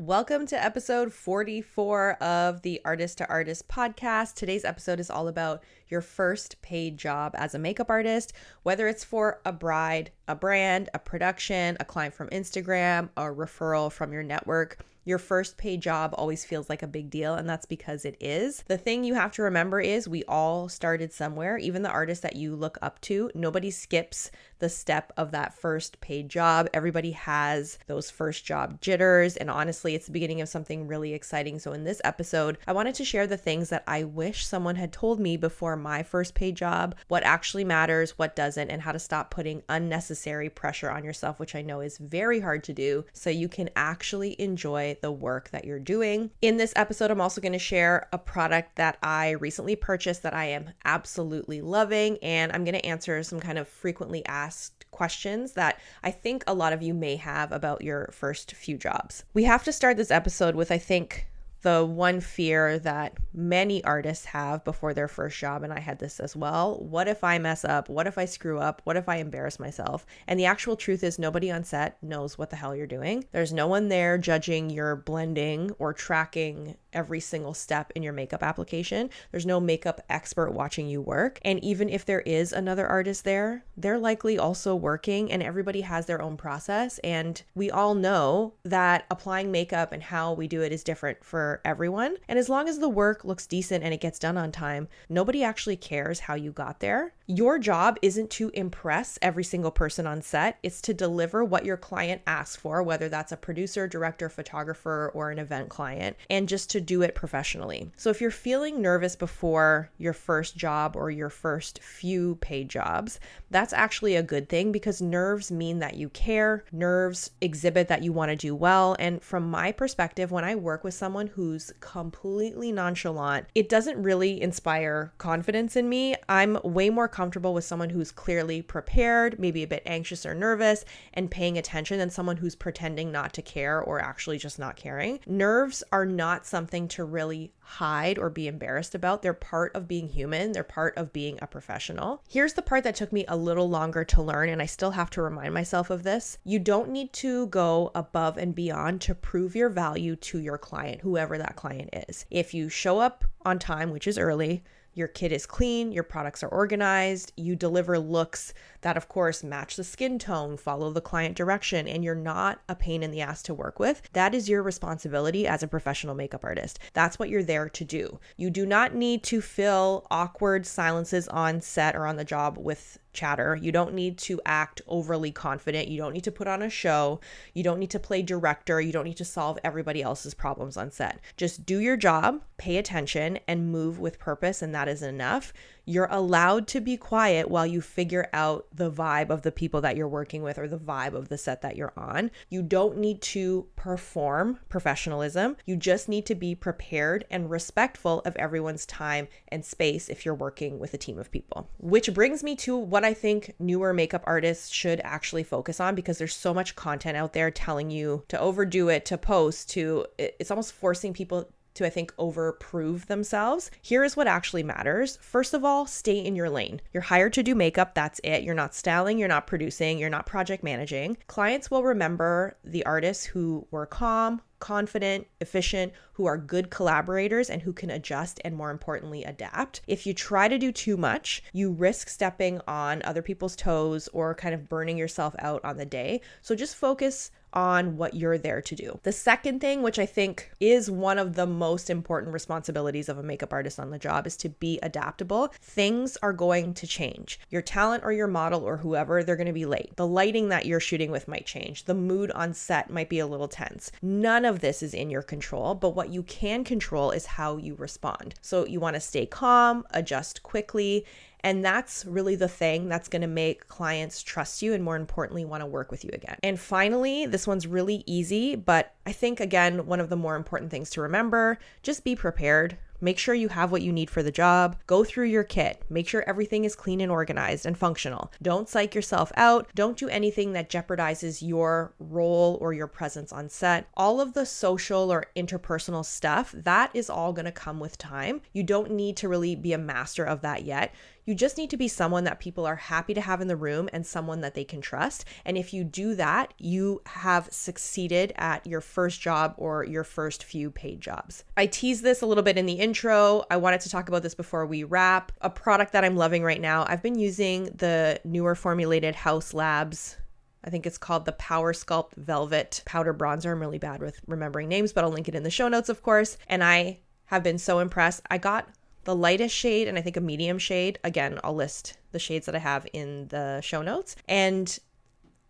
Welcome to episode 44 of the Artist to Artist podcast. Today's episode is all about your first paid job as a makeup artist, whether it's for a bride, a brand, a production, a client from Instagram, a referral from your network. Your first paid job always feels like a big deal, and that's because it is. The thing you have to remember is we all started somewhere. Even the artist that you look up to, nobody skips the step of that first paid job. Everybody has those first job jitters, and honestly, it's the beginning of something really exciting. So in this episode, I wanted to share the things that I wish someone had told me before my first paid job, what actually matters, what doesn't, and how to stop putting unnecessary pressure on yourself, which I know is very hard to do, so you can actually enjoy the work that you're doing. In this episode, I'm also going to share a product that I recently purchased that I am absolutely loving, and I'm going to answer some kind of frequently asked questions that I think a lot of you may have about your first few jobs. We have to start this episode with, I think, the one fear that many artists have before their first job, and I had this as well. What if I mess up? What if I screw up? What if I embarrass myself? And the actual truth is nobody on set knows what the hell you're doing. There's no one there judging your blending or tracking every single step in your makeup application. There's no makeup expert watching you work. And even if there is another artist there, they're likely also working, and everybody has their own process. And we all know that applying makeup and how we do it is different for everyone. And as long as the work looks decent and it gets done on time, nobody actually cares how you got there. Your job isn't to impress every single person on set. It's to deliver what your client asks for, whether that's a producer, director, photographer, or an event client, and just to do it professionally. So if you're feeling nervous before your first job or your first few paid jobs, that's actually a good thing, because nerves mean that you care. Nerves exhibit that you want to do well. And from my perspective, when I work with someone who's completely nonchalant, it doesn't really inspire confidence in me. I'm way more comfortable with someone who's clearly prepared, maybe a bit anxious or nervous, and paying attention, than someone who's pretending not to care or actually just not caring. Nerves are not something to really hide or be embarrassed about. They're part of being human. They're part of being a professional. Here's the part that took me a little longer to learn, and I still have to remind myself of this. You don't need to go above and beyond to prove your value to your client, whoever that client is. If you show up on time, which is early, your kit is clean, your products are organized, you deliver looks that, of course, match the skin tone, follow the client direction, and you're not a pain in the ass to work with, that is your responsibility as a professional makeup artist. That's what you're there to do. You do not need to fill awkward silences on set or on the job with chatter. You don't need to act overly confident. You don't need to put on a show. You don't need to play director. You don't need to solve everybody else's problems on set. Just do your job, pay attention, and move with purpose, and that is enough. You're allowed to be quiet while you figure out the vibe of the people that you're working with or the vibe of the set that you're on. You don't need to perform professionalism. You just need to be prepared and respectful of everyone's time and space if you're working with a team of people. Which brings me to what I think newer makeup artists should actually focus on, because there's so much content out there telling you to overdo it, to post, it's almost forcing people to, I think, overprove themselves. Here is what actually matters. First of all, stay in your lane. You're hired to do makeup. That's it. You're not styling. You're not producing. You're not project managing. Clients will remember the artists who were calm, confident, efficient, who are good collaborators, and who can adjust and, more importantly, adapt. If you try to do too much, you risk stepping on other people's toes or kind of burning yourself out on the day. So just focus on what you're there to do. The second thing, which I think is one of the most important responsibilities of a makeup artist on the job, is to be adaptable. Things are going to change. Your talent or your model or whoever, they're going to be late. The lighting that you're shooting with might change. The mood on set might be a little tense. None of this is in your control, but what you can control is how you respond. So you want to stay calm, adjust quickly, and that's really the thing that's going to make clients trust you and, more importantly, want to work with you again. And finally, this one's really easy, but I think, again, one of the more important things to remember, just be prepared. Make sure you have what you need for the job. Go through your kit. Make sure everything is clean and organized and functional. Don't psych yourself out. Don't do anything that jeopardizes your role or your presence on set. All of the social or interpersonal stuff, that is all going to come with time. You don't need to really be a master of that yet. You just need to be someone that people are happy to have in the room and someone that they can trust. And if you do that, you have succeeded at your first job or your first few paid jobs. I teased this a little bit in the intro. I wanted to talk about this before we wrap. A product that I'm loving right now, I've been using the newer formulated Haus Labs, I think it's called the Power Sculpt Velvet Powder Bronzer. I'm really bad with remembering names, but I'll link it in the show notes, of course. And I have been so impressed. I got the lightest shade and I think a medium shade. Again, I'll list the shades that I have in the show notes. And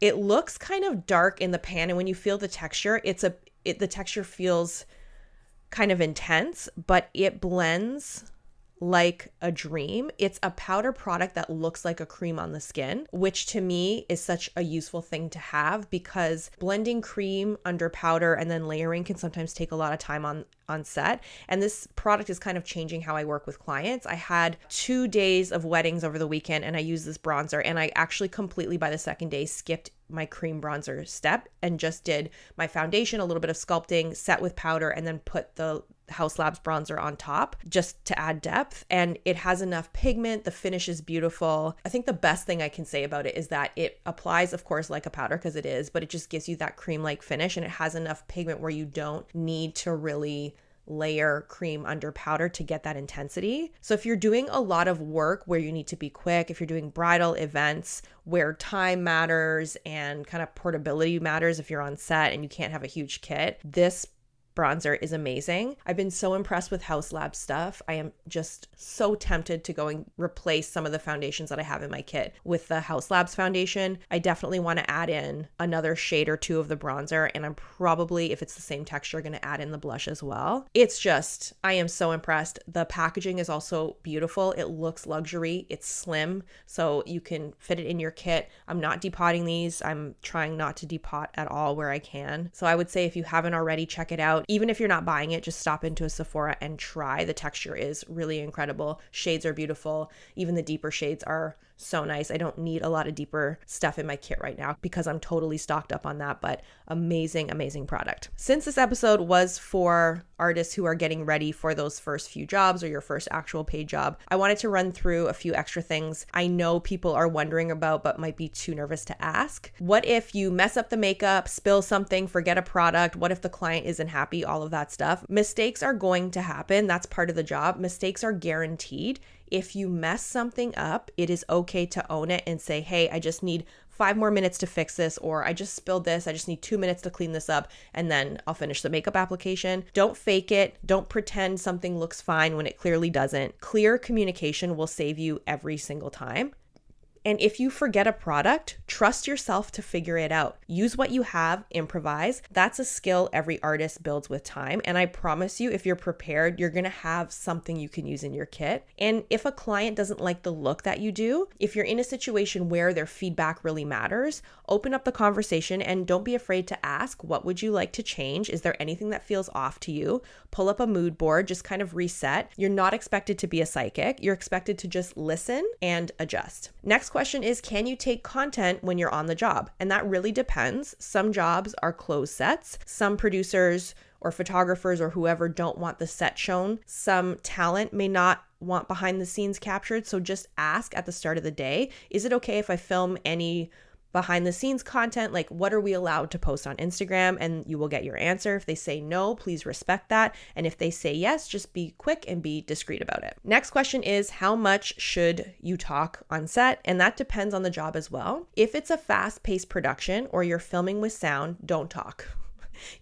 it looks kind of dark in the pan. And when you feel the texture, the texture feels kind of intense, but it blends like a dream. It's a powder product that looks like a cream on the skin, which to me is such a useful thing to have because blending cream under powder and then layering can sometimes take a lot of time on set. And this product is kind of changing how I work with clients. I had 2 days of weddings over the weekend and I used this bronzer, and I actually completely by the second day skipped my cream bronzer step and just did my foundation, a little bit of sculpting, set with powder, and then put the Haus Labs bronzer on top just to add depth. And it has enough pigment. The finish is beautiful. I think the best thing I can say about it is that it applies, of course, like a powder because it is, but it just gives you that cream-like finish, and it has enough pigment where you don't need to really layer cream under powder to get that intensity. So if you're doing a lot of work where you need to be quick, if you're doing bridal events where time matters and kind of portability matters, if you're on set and you can't have a huge kit, this bronzer is amazing. I've been so impressed with Haus Labs stuff. I am just so tempted to go and replace some of the foundations that I have in my kit with the Haus Labs foundation. I definitely want to add in another shade or two of the bronzer, and I'm probably, if it's the same texture, going to add in the blush as well. It's just, I am so impressed. The packaging is also beautiful. It looks luxury. It's slim, so you can fit it in your kit. I'm not depotting these. I'm trying not to depot at all where I can. So I would say if you haven't already, check it out. Even if you're not buying it, just stop into a Sephora and try. The texture is really incredible. Shades are beautiful. Even the deeper shades are so nice. I don't need a lot of deeper stuff in my kit right now because I'm totally stocked up on that, but amazing, amazing product. Since this episode was for artists who are getting ready for those first few jobs or your first actual paid job, I wanted to run through a few extra things I know people are wondering about but might be too nervous to ask. What if you mess up the makeup, spill something, forget a product? What if the client isn't happy? All of that stuff. Mistakes are going to happen. That's part of the job. Mistakes are guaranteed. If you mess something up, it is okay to own it and say, hey, I just need 5 more minutes to fix this, or I just spilled this. I just need 2 minutes to clean this up, and then I'll finish the makeup application. Don't fake it. Don't pretend something looks fine when it clearly doesn't. Clear communication will save you every single time. And if you forget a product, trust yourself to figure it out. Use what you have, improvise. That's a skill every artist builds with time. And I promise you, if you're prepared, you're gonna have something you can use in your kit. And if a client doesn't like the look that you do, if you're in a situation where their feedback really matters, open up the conversation and don't be afraid to ask, what would you like to change? Is there anything that feels off to you? Pull up a mood board, just kind of reset. You're not expected to be a psychic. You're expected to just listen and adjust. Next question is, can you take content when you're on the job? And that really depends. Some jobs are closed sets. Some producers or photographers or whoever don't want the set shown. Some talent may not want behind the scenes captured. So just ask at the start of the day, is it okay if I film any behind the scenes content? Like, what are we allowed to post on Instagram? And you will get your answer. If they say no, please respect that. And if they say yes, just be quick and be discreet about it. Next question is, how much should you talk on set? And that depends on the job as well. If it's a fast-paced production or you're filming with sound, don't talk.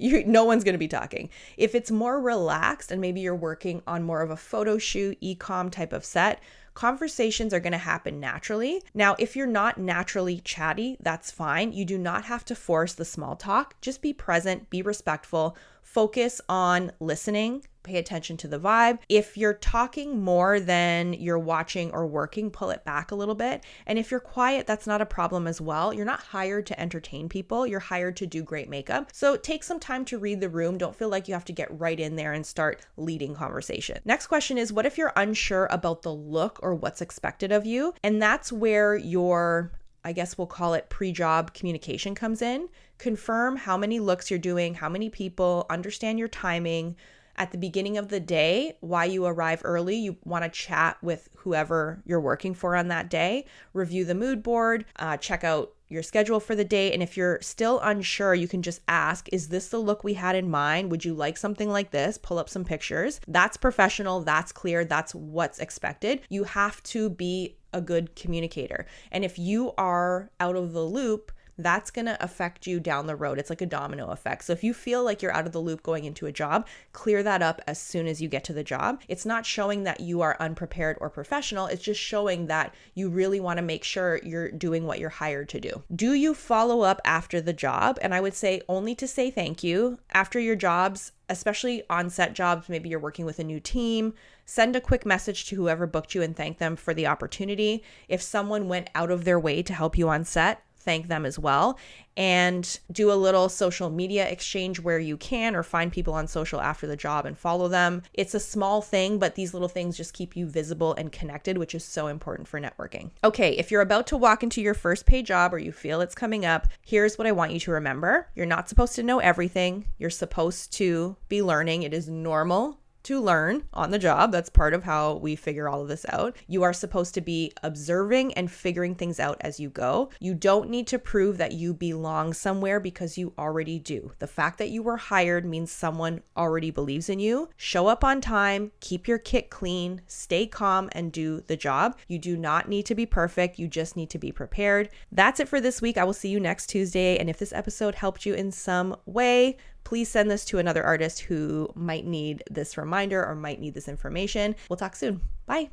No one's going to be talking. If it's more relaxed and maybe you're working on more of a photo shoot, e-com type of set, conversations are going to happen naturally. Now, if you're not naturally chatty, that's fine. You do not have to force the small talk. Just be present, be respectful, focus on listening, pay attention to the vibe. If you're talking more than you're watching or working, pull it back a little bit. And if you're quiet, that's not a problem as well. You're not hired to entertain people. You're hired to do great makeup. So take some time to read the room. Don't feel like you have to get right in there and start leading conversation. Next question is, what if you're unsure about the look or what's expected of you? And that's where your, I guess we'll call it pre-job communication comes in. Confirm how many looks you're doing, how many people, understand your timing, At the beginning of the day, why you arrive early, you want to chat with whoever you're working for on that day, review the mood board, check out your schedule for the day. And if you're still unsure, you can just ask, is this the look we had in mind? Would you like something like this? Pull up some pictures. That's professional. That's clear. That's what's expected. You have to be a good communicator. And if you are out of the loop, that's going to affect you down the road. It's like a domino effect. So if you feel like you're out of the loop going into a job, clear that up as soon as you get to the job. It's not showing that you are unprepared or professional. It's just showing that you really want to make sure you're doing what you're hired to do. Do you follow up after the job? And I would say only to say thank you. After your jobs, especially on-set jobs, maybe you're working with a new team, send a quick message to whoever booked you and thank them for the opportunity. If someone went out of their way to help you on set, thank them as well, and do a little social media exchange where you can, or find people on social after the job and follow them. It's a small thing, but these little things just keep you visible and connected, which is so important for networking. Okay, if you're about to walk into your first paid job or you feel it's coming up, here's what I want you to remember. You're not supposed to know everything. You're supposed to be learning. It is normal to learn on the job. That's part of how we figure all of this out. You are supposed to be observing and figuring things out as you go. You don't need to prove that you belong somewhere because you already do. The fact that you were hired means someone already believes in you. Show up on time, keep your kit clean, stay calm, and do the job. You do not need to be perfect. You just need to be prepared. That's it for this week. I will see you next Tuesday. And if this episode helped you in some way, please send this to another artist who might need this reminder or might need this information. We'll talk soon. Bye.